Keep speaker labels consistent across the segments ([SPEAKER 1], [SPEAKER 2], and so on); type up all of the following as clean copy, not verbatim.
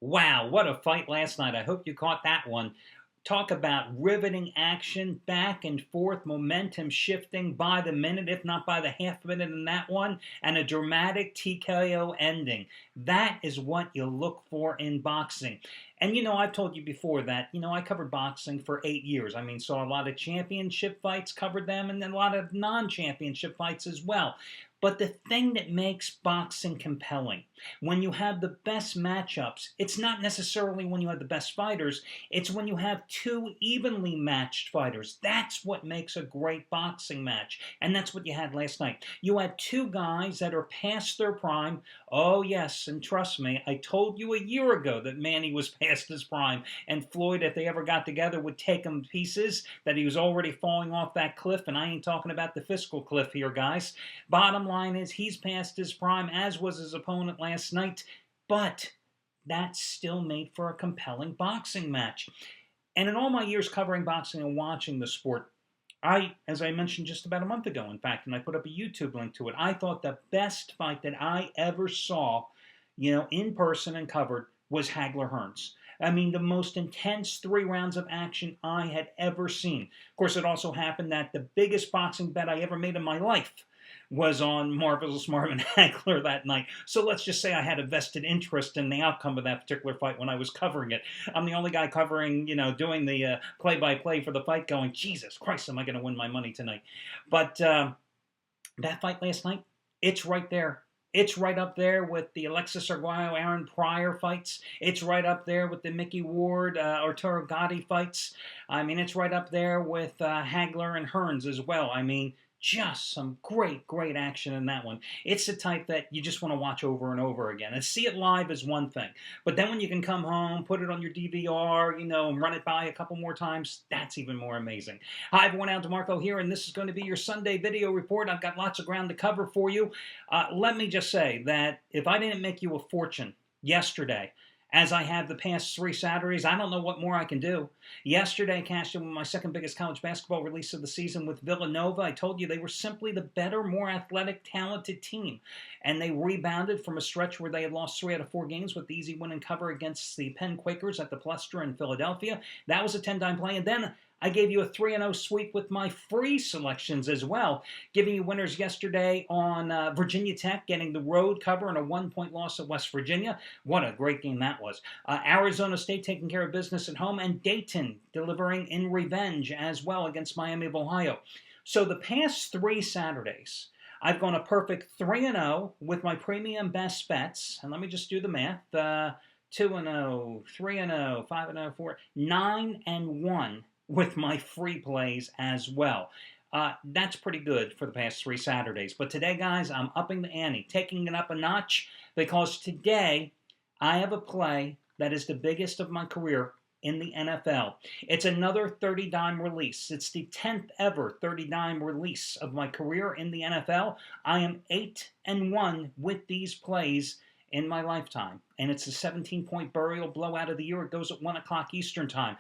[SPEAKER 1] Wow, what a fight last night. I hope you caught that one. Talk about riveting action, back and forth, momentum shifting by the minute, if not by the half minute in that one, and a dramatic TKO ending. That is what you look for in boxing. And I've told you before that, I covered boxing for 8 years. I mean, saw a lot of championship fights, covered them, and then a lot of non championship fights as well. But the thing that makes boxing compelling, when you have the best matchups, it's not necessarily when you have the best fighters, it's when you have two evenly matched fighters. That's what makes a great boxing match. And that's what you had last night. You had two guys that are past their prime. Oh, yes, and trust me, I told you a year ago that Manny was past his prime, and Floyd, if they ever got together, would take him to pieces, that he was already falling off that cliff, and I ain't talking about the fiscal cliff here, guys. Bottom line is, he's past his prime, as was his opponent last night, but that still made for a compelling boxing match. And in all my years covering boxing and watching the sport, as I mentioned just about a month ago, in fact, and I put up a YouTube link to it, I thought the best fight that I ever saw, in person and covered was Hagler Hearns. I mean, the most intense 3 rounds of action I had ever seen. Of course, it also happened that the biggest boxing bet I ever made in my life was on Marvelous Marvin Hagler that night. So let's just say I had a vested interest in the outcome of that particular fight when I was covering it. I'm the only guy covering, doing the play-by-play for the fight going, Jesus Christ, am I going to win my money tonight? But that fight last night, it's right there. It's right up there with the Alexis Arguello, Aaron Pryor fights. It's right up there with the Mickey Ward, Arturo Gatti fights. I mean, it's right up there with Hagler and Hearns as well. I mean, just some great, great action in that one. It's the type that you just want to watch over and over again. And see it live is one thing. But then when you can come home, put it on your DVR, and run it by a couple more times, that's even more amazing. Hi, everyone. Al DeMarco here, and this is going to be your Sunday video report. I've got lots of ground to cover for you. Let me just say that if I didn't make you a fortune yesterday, as I have the past 3 Saturdays, I don't know what more I can do. Yesterday, I cashed in with my second biggest college basketball release of the season with Villanova. I told you they were simply the better, more athletic, talented team. And they rebounded from a stretch where they had lost 3 out of 4 games with the easy win and cover against the Penn Quakers at the Plestra in Philadelphia. That was a 10-time play. And then I gave you a 3-0 sweep with my free selections as well, giving you winners yesterday on Virginia Tech getting the road cover and a 1-point loss at West Virginia. What a great game that was. Arizona State taking care of business at home, and Dayton delivering in revenge as well against Miami of Ohio. So the past 3 Saturdays, I've gone a perfect 3-0 with my premium best bets. And let me just do the math. 2-0, 3-0, 5-0, 4, 9-1 with my free plays as well. That's pretty good for the past 3 Saturdays. But today, guys, I'm upping the ante, taking it up a notch, because today I have a play that is the biggest of my career in the NFL. It's another 30-dime release. It's the 10th ever 30-dime release of my career in the NFL. I am 8-1 with these plays in my lifetime. And it's a 17-point burial blowout of the year. It goes at 1 o'clock Eastern time.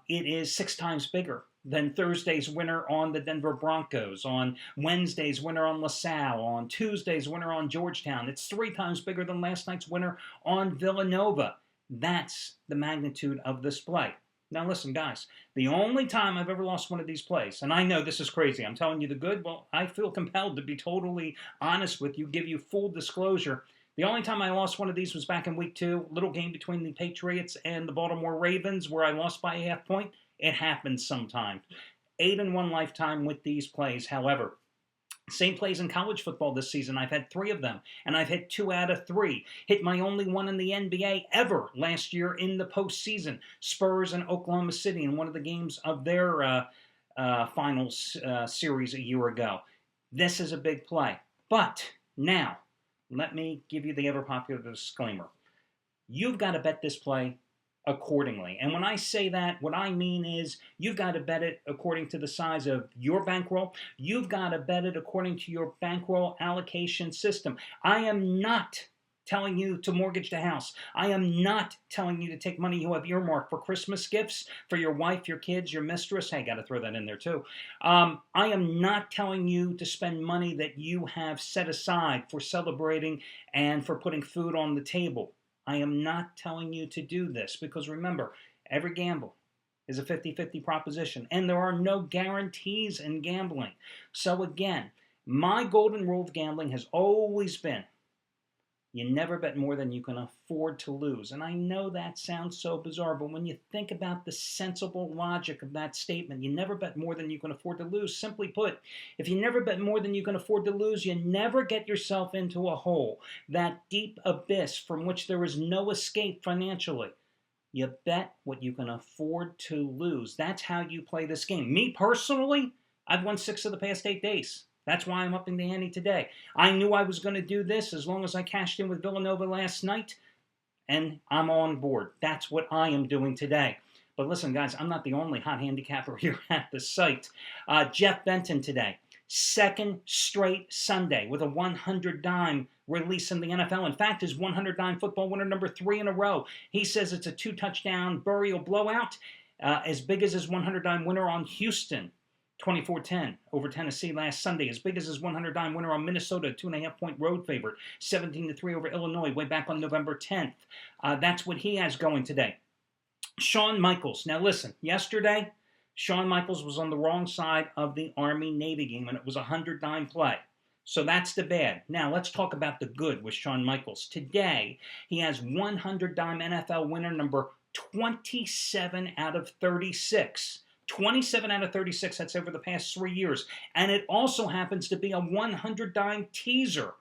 [SPEAKER 1] It is 6 times bigger than Thursday's winner on the Denver Broncos, on Wednesday's winner on LaSalle, on Tuesday's winner on Georgetown. It's 3 times bigger than last night's winner on Villanova. That's the magnitude of this play. Now listen, guys, the only time I've ever lost one of these plays, and I know this is crazy, I'm telling you the good, well, I feel compelled to be totally honest with you, give you full disclosure. The only time I lost one of these was back in week 2, little game between the Patriots and the Baltimore Ravens where I lost by a half point. It happens sometimes. 8-1 lifetime with these plays. However, same plays in college football this season. I've had 3 of them, and I've hit 2 out of 3. Hit my only one in the NBA ever last year in the postseason. Spurs and Oklahoma City in one of the games of their finals series a year ago. This is a big play. But now, let me give you the ever-popular disclaimer. You've got to bet this play accordingly. And when I say that, what I mean is you've got to bet it according to the size of your bankroll. You've got to bet it according to your bankroll allocation system. I am not telling you to mortgage the house. I am not telling you to take money you have earmarked for Christmas gifts for your wife, your kids, your mistress. Hey, got to throw that in there too. I am not telling you to spend money that you have set aside for celebrating and for putting food on the table. I am not telling you to do this because remember, every gamble is a 50-50 proposition, and there are no guarantees in gambling. So again, my golden rule of gambling has always been you never bet more than you can afford to lose. And I know that sounds so bizarre, but when you think about the sensible logic of that statement, you never bet more than you can afford to lose. Simply put, if you never bet more than you can afford to lose, you never get yourself into a hole, that deep abyss from which there is no escape financially. You bet what you can afford to lose. That's how you play this game. Me personally, I've won 6 of the past 8 days. That's why I'm upping the ante today. I knew I was going to do this as long as I cashed in with Villanova last night, and I'm on board. That's what I am doing today. But listen, guys, I'm not the only hot handicapper here at the site. Jeff Benton today, second straight Sunday with a 100 dime release in the NFL. In fact, his 100 dime football winner number 3 in a row. He says it's a 2-touchdown burial blowout, as big as his 100 dime winner on Houston. 24-10 over Tennessee last Sunday, as big as his 100 dime winner on Minnesota, 2.5-point road favorite, 17-3 over Illinois, way back on November 10th. That's what he has going today. Shawn Michaels. Now listen, yesterday, Shawn Michaels was on the wrong side of the Army-Navy game, and it was a 100 dime play. So that's the bad. Now let's talk about the good with Shawn Michaels. Today, he has 100 dime NFL winner number 27 out of 36. 27 out of 36, that's over the past 3 years. And it also happens to be a 100 dime teaser.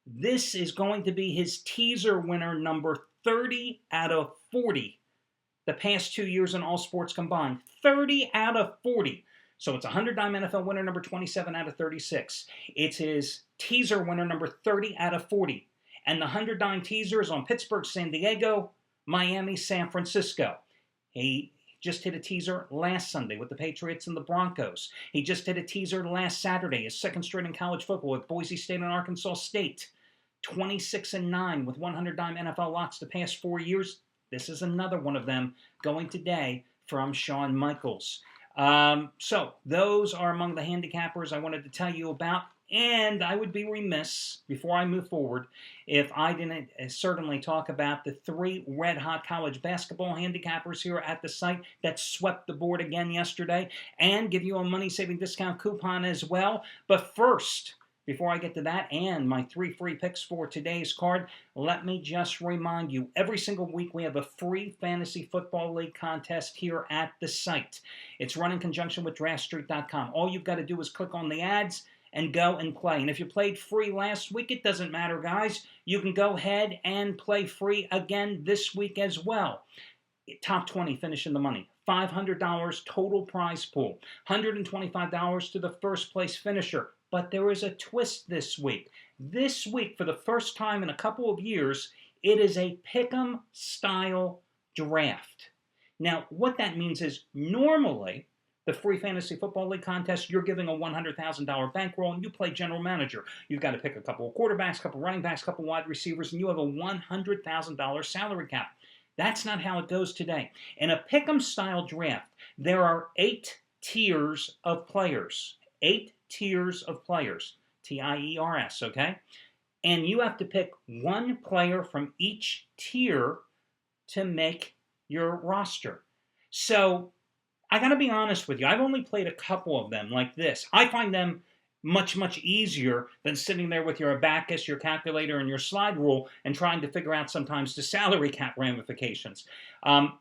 [SPEAKER 1] This is going to be his teaser winner number 30 out of 40. The past 2 years in all sports combined. 30 out of 40. So it's a 100 dime NFL winner number 27 out of 36. It's his teaser winner number 30 out of 40. And the 100 dime teaser is on Pittsburgh, San Diego, Miami, San Francisco. He just hit a teaser last Sunday with the Patriots and the Broncos. He just hit a teaser last Saturday, his second straight in college football with Boise State and Arkansas State. 26-9 with 100 dime NFL locks the past 4 years. This is another one of them going today from Shawn Michaels. So those are among the handicappers I wanted to tell you about. And I would be remiss, before I move forward, if I didn't certainly talk about the 3 red-hot college basketball handicappers here at the site that swept the board again yesterday, and give you a money-saving discount coupon as well. But first, before I get to that and my 3 free picks for today's card, let me just remind you, every single week we have a free Fantasy Football League contest here at the site. It's run in conjunction with DraftStreet.com. All you've got to do is click on the ads and go and play. And if you played free last week, it doesn't matter, guys. You can go ahead and play free again this week as well. Top 20 finish in the money. $500 total prize pool. $125 to the first place finisher. But there is a twist this week. This week, for the first time in a couple of years, it is a pick'em style draft. Now, what that means is normally, the free Fantasy Football League contest, you're giving a $100,000 bankroll and you play general manager. You've got to pick a couple of quarterbacks, a couple of running backs, a couple of wide receivers, and you have a $100,000 salary cap. That's not how it goes today. In a pick'em style draft, there are 8 tiers of players. 8 tiers of players. T-I-E-R-S, okay? And you have to pick one player from each tier to make your roster. So I got to be honest with you. I've only played a couple of them like this. I find them much, much easier than sitting there with your abacus, your calculator, and your slide rule and trying to figure out sometimes the salary cap ramifications.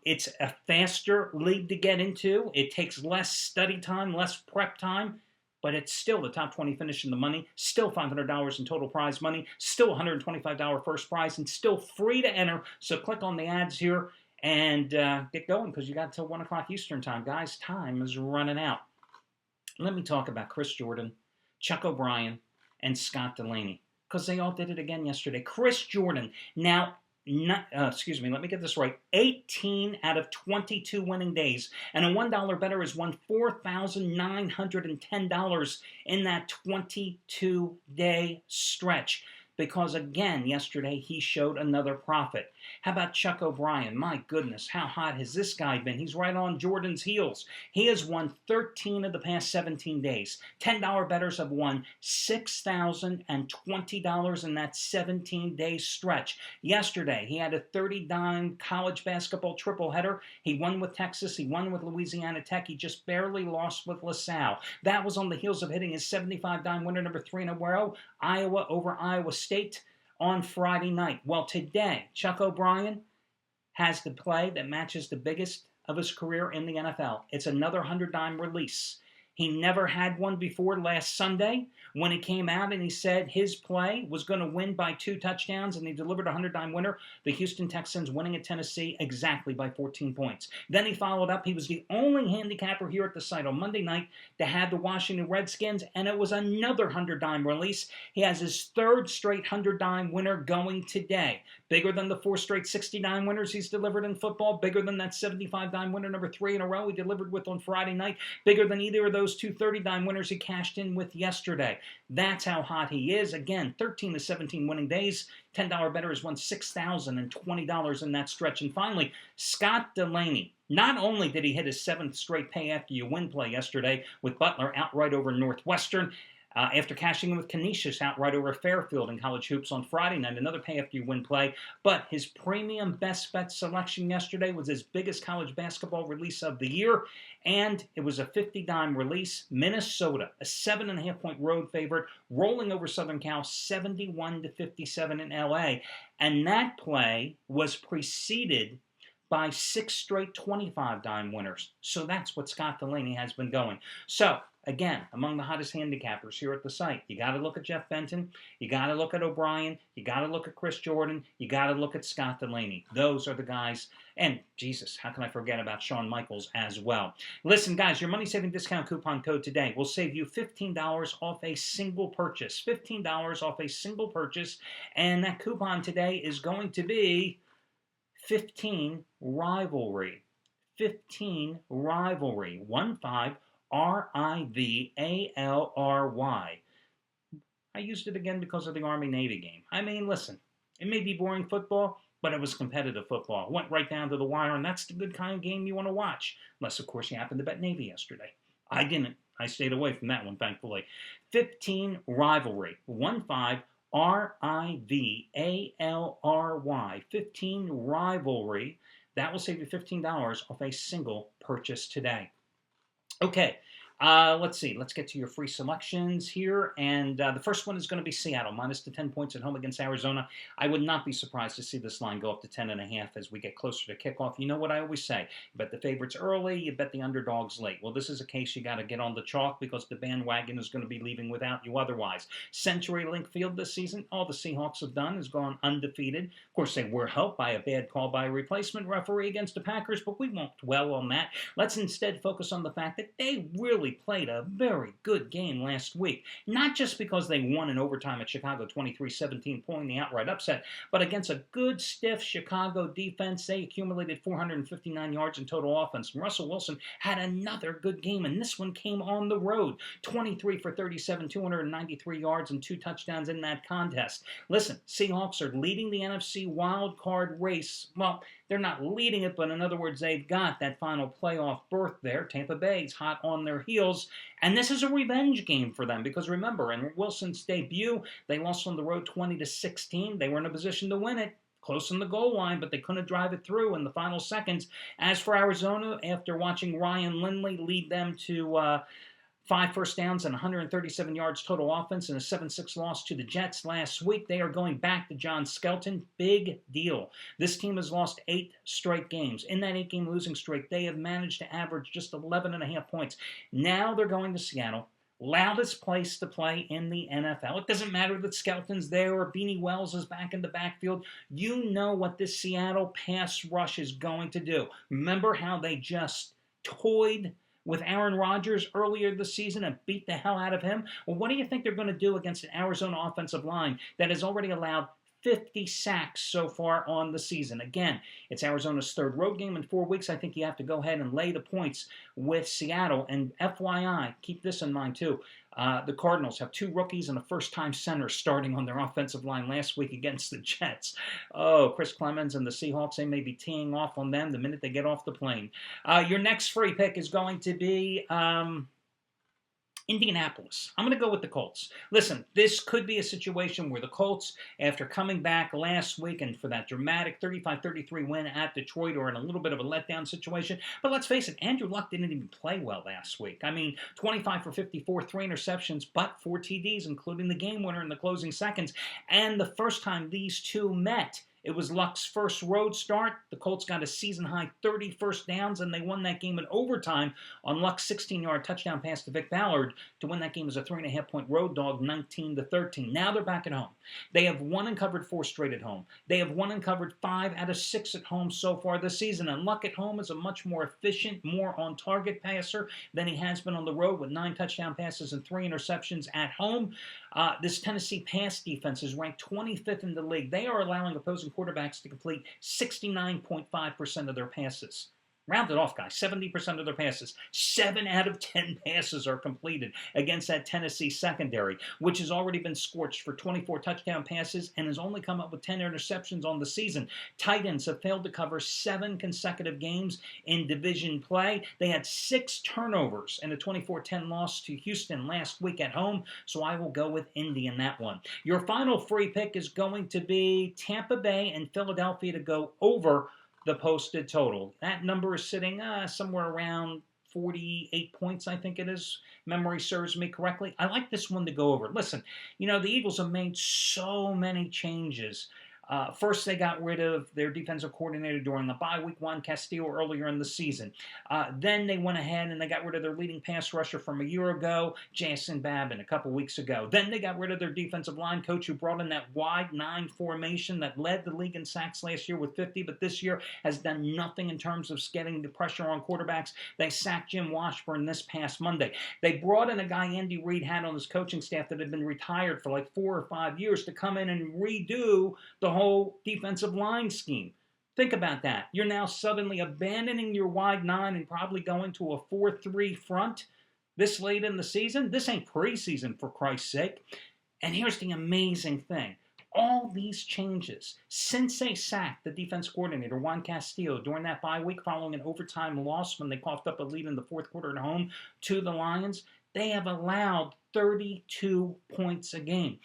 [SPEAKER 1] It's a faster league to get into. It takes less study time, less prep time, but it's still the top 20 finish in the money, still $500 in total prize money, still $125 first prize, and still free to enter. So click on the ads here and get going because you got until 1 o'clock Eastern time. Guys, time is running out. Let me talk about Chris Jordan, Chuck O'Brien, and Scott Delaney because they all did it again yesterday. Chris Jordan, now, let me get this right. 18 out of 22 winning days. And a $1 bettor has won $4,910 in that 22-day stretch. because, again, yesterday he showed another prophet. How about Chuck O'Brien? My goodness, how hot has this guy been? He's right on Jordan's heels. He has won 13 of the past 17 days. $10 bettors have won $6,020 in that 17-day stretch. Yesterday, he had a 30-dime college basketball triple header. He won with Texas. He won with Louisiana Tech. He just barely lost with LaSalle. That was on the heels of hitting his 75-dime winner number 3 in a row, Iowa over Iowa State on Friday night. Well, today, Chuck O'Brien has the play that matches the biggest of his career in the NFL. It's another 100-dime release. He never had one before last Sunday when he came out and he said his play was going to win by 2 touchdowns, and he delivered a 100-dime winner. The Houston Texans winning at Tennessee exactly by 14 points. Then he followed up. He was the only handicapper here at the site on Monday night to have the Washington Redskins, and it was another 100-dime release. He has his 3rd straight 100-dime winner going today. Bigger than the 4 straight 60-dime winners he's delivered in football. Bigger than that 75-dime winner number 3 in a row he delivered with on Friday night. Bigger than either of those 2 30-dime winners he cashed in with yesterday. That's how hot he is. Again, 13 to 17 winning days. $10 bettor has won $6,020 in that stretch. And finally, Scott Delaney. Not only did he hit his 7th straight pay after you win play yesterday with Butler outright over Northwestern, after cashing in with Canisius outright over Fairfield in college hoops on Friday night, another pay after you win play. But his premium best bet selection yesterday was his biggest college basketball release of the year, and it was a 50-dime release. Minnesota, a 7.5-point road favorite, rolling over Southern Cal 71-57 in LA. And that play was preceded by 6 straight 25-dime winners. So that's what Scott Delaney has been going. So, again, among the hottest handicappers here at the site, you got to look at Jeff Benton, you got to look at O'Brien, you got to look at Chris Jordan, you got to look at Scott Delaney. Those are the guys. And, Jesus, how can I forget about Shawn Michaels as well? Listen, guys, your money-saving discount coupon code today will save you $15 off a single purchase. $15 off a single purchase. And that coupon today is going to be 15 Rivalry. 15 Rivalry. 15 Rivalry. I used it again because of the Army-Navy game. I mean, listen, it may be boring football, but it was competitive football. It went right down to the wire, and that's the good kind of game you want to watch. Unless, of course, you happened to bet Navy yesterday. I didn't. I stayed away from that one, thankfully. 15 Rivalry. 15 Rivalry. 15 Rivalry. That will save you $15 off a single purchase today. Okay, let's see. Let's get to your free selections here. And the first one is going to be Seattle, minus the 10 points at home against Arizona. I would not be surprised to see this line go up to 10.5 as we get closer to kickoff. You know what I always say. You bet the favorites early, you bet the underdogs late. Well, this is a case you got to get on the chalk because the bandwagon is going to be leaving without you otherwise. CenturyLink Field this season, all the Seahawks have done is gone undefeated. Of course, they were helped by a bad call by a replacement referee against the Packers, but we won't dwell on that. Let's instead focus on the fact that they really played a very good game last week. Not just because they won in overtime at Chicago 23-17, pulling the outright upset, but against a good, stiff Chicago defense. They accumulated 459 yards in total offense. And Russell Wilson had another good game, and this one came on the road. 23 for 37, 293 yards, and 2 touchdowns in that contest. Listen, Seahawks are leading the NFC wild card race. Well, they're not leading it, but in other words, they've got that final playoff berth there. Tampa Bay's hot on their heels. And this is a revenge game for them because remember, in Wilson's debut, they lost on the road 20-16. They were in a position to win it, close on the goal line, but they couldn't drive it through in the final seconds. As for Arizona, after watching Ryan Lindley lead them to 5 first downs and 137 yards total offense and a 7-6 loss to the Jets last week, they are going back to John Skelton. Big deal. This team has lost 8 straight games. In that 8-game losing streak, they have managed to average just 11.5 points. Now they're going to Seattle. Loudest place to play in the NFL. It doesn't matter that Skelton's there or Beanie Wells is back in the backfield. You know what this Seattle pass rush is going to do. Remember how they just toyed with Aaron Rodgers earlier this season and beat the hell out of him? Well, what do you think they're going to do against an Arizona offensive line that has already allowed 50 sacks so far on the season? Again, it's Arizona's 3rd road game in 4 weeks. I think you have to go ahead and lay the points with Seattle. And FYI, keep this in mind too. The Cardinals have 2 rookies and a first-time center starting on their offensive line last week against the Jets. Oh, Chris Clemens and the Seahawks, they may be teeing off on them the minute they get off the plane. Your next free pick is going to be Indianapolis. I'm going to go with the Colts. Listen, this could be a situation where the Colts, after coming back last week and for that dramatic 35-33 win at Detroit, are in a little bit of a letdown situation. But let's face it, Andrew Luck didn't even play well last week. I mean, 25 for 54, 3 interceptions, but 4 TDs, including the game winner in the closing seconds. And the first time these two met, it was Luck's first road start. The Colts got a season-high 30 first downs, and they won that game in overtime on Luck's 16-yard touchdown pass to Vic Ballard to win that game as a 3.5-point road dog, 19-13. Now they're back at home. They have won and covered 4 straight at home. They have won and covered 5 out of 6 at home so far this season, and Luck at home is a much more efficient, more on-target passer than he has been on the road with 9 touchdown passes and 3 interceptions at home. This Tennessee pass defense is ranked 25th in the league. They are allowing opposing quarterbacks to complete 69.5% of their passes. Round it off, guys. 70% of their passes. 7 out of 10 passes are completed against that Tennessee secondary, which has already been scorched for 24 touchdown passes and has only come up with 10 interceptions on the season. Tight ends have failed to cover 7 consecutive games in division play. They had 6 turnovers in a 24-10 loss to Houston last week at home, so I will go with Indy in that one. Your final free pick is going to be Tampa Bay and Philadelphia to go over the posted total. That number is sitting somewhere around 48 points, I think it is. Memory serves me correctly. I like this one to go over. Listen, you know, the Eagles have made so many changes. First, they got rid of their defensive coordinator during the bye week, Juan Castillo, earlier in the season. Then they went ahead and they got rid of their leading pass rusher from a year ago, Jason Babin, a couple weeks ago. Then they got rid of their defensive line coach who brought in that wide 9 formation that led the league in sacks last year with 50, but this year has done nothing in terms of getting the pressure on quarterbacks. They sacked Jim Washburn this past Monday. They brought in a guy Andy Reid had on his coaching staff that had been retired for like 4 or 5 years to come in and redo the whole defensive line scheme. Think about that. You're now suddenly abandoning your wide 9 and probably going to a 4-3 front this late in the season. This ain't preseason, for Christ's sake. And here's the amazing thing. All these changes, since they sacked the defense coordinator, Juan Castillo, during that bye week following an overtime loss when they coughed up a lead in the fourth quarter at home to the Lions, they have allowed 32 points a game.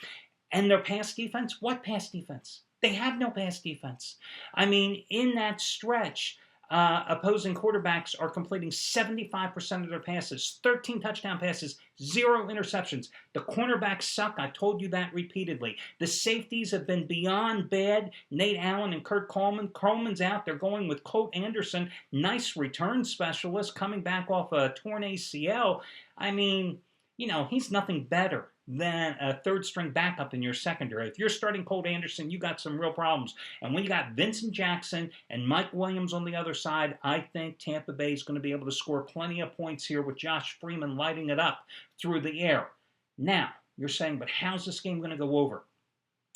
[SPEAKER 1] And their pass defense, what pass defense? They have no pass defense. I mean, in that stretch, opposing quarterbacks are completing 75% of their passes, 13 touchdown passes, 0 interceptions. The cornerbacks suck. I told you that repeatedly. The safeties have been beyond bad. Nate Allen and Kurt Coleman. Coleman's out. They're going with Colt Anderson, nice return specialist coming back off a torn ACL. I mean, you know, he's nothing better than a third-string backup in your secondary. If you're starting Colt Anderson, you got some real problems. And when you got Vincent Jackson and Mike Williams on the other side, I think Tampa Bay is going to be able to score plenty of points here with Josh Freeman lighting it up through the air. Now, you're saying, but how's this game going to go over?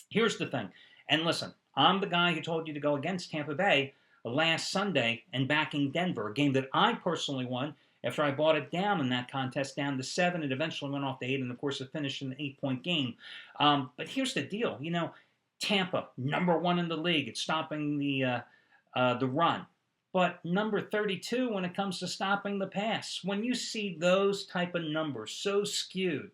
[SPEAKER 1] Here's the thing. And listen, I'm the guy who told you to go against Tampa Bay last Sunday and backing Denver, a game that I personally won after I bought it down in that contest, down to 7. It eventually went off to 8, and of course it finished in an 8-point game. But here's the deal. You know, Tampa, number 1 in the league. It's stopping the run. But number 32 when it comes to stopping the pass. When you see those type of numbers so skewed,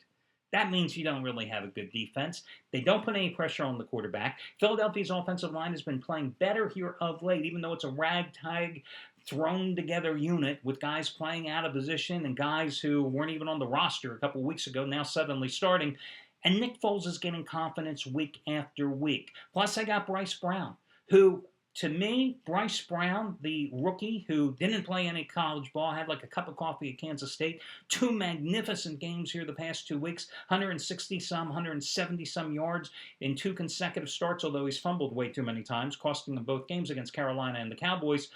[SPEAKER 1] that means you don't really have a good defense. They don't put any pressure on the quarterback. Philadelphia's offensive line has been playing better here of late, even though it's a ragtag, thrown together unit with guys playing out of position and guys who weren't even on the roster a couple weeks ago now suddenly starting. And Nick Foles is getting confidence week after week. Plus, I got Bryce Brown, who, to me, Bryce Brown, the rookie who didn't play any college ball, had like a cup of coffee at Kansas State. 2 magnificent games here the past 2 weeks, 160-some, 170-some yards in 2 consecutive starts, although he's fumbled way too many times, costing them both games against Carolina and the Cowboys.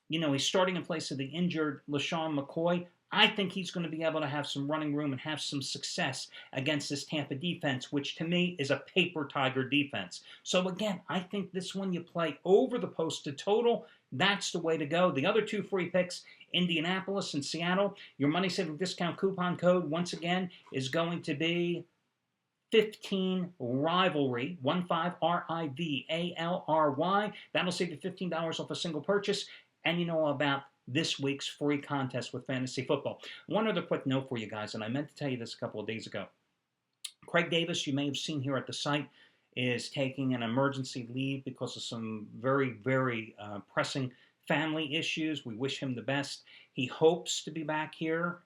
[SPEAKER 1] You know, he's starting in place of the injured LaShawn McCoy. I think he's going to be able to have some running room and have some success against this Tampa defense, which to me is a paper tiger defense. So again, I think this one you play over the posted total. That's the way to go. The other two free picks, Indianapolis and Seattle, your money saving discount coupon code once again is going to be 15 Rivalry, 15 Rivalry. That'll save you $15 off a single purchase. And you know about this week's free contest with fantasy football. One other quick note for you guys, and I meant to tell you this a couple of days ago. Craig Davis, you may have seen here at the site, is taking an emergency leave because of some very, very pressing family issues. We wish him the best. He hopes to be back here,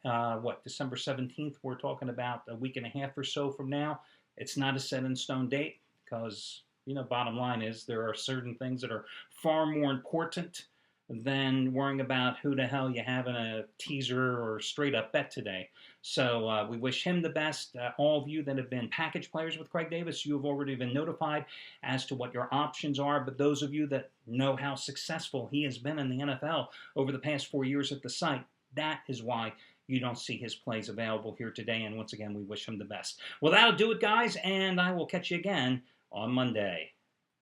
[SPEAKER 1] December 17th? We're talking about a week and a half or so from now. It's not a set-in-stone date because, bottom line is there are certain things that are far more important than worrying about who the hell you have in a teaser or straight-up bet today. So we wish him the best. All of you that have been package players with Craig Davis, you have already been notified as to what your options are. But those of you that know how successful he has been in the NFL over the past 4 years at the site, that is why you don't see his plays available here today. And once again, we wish him the best. Well, that'll do it, guys, and I will catch you again on Monday.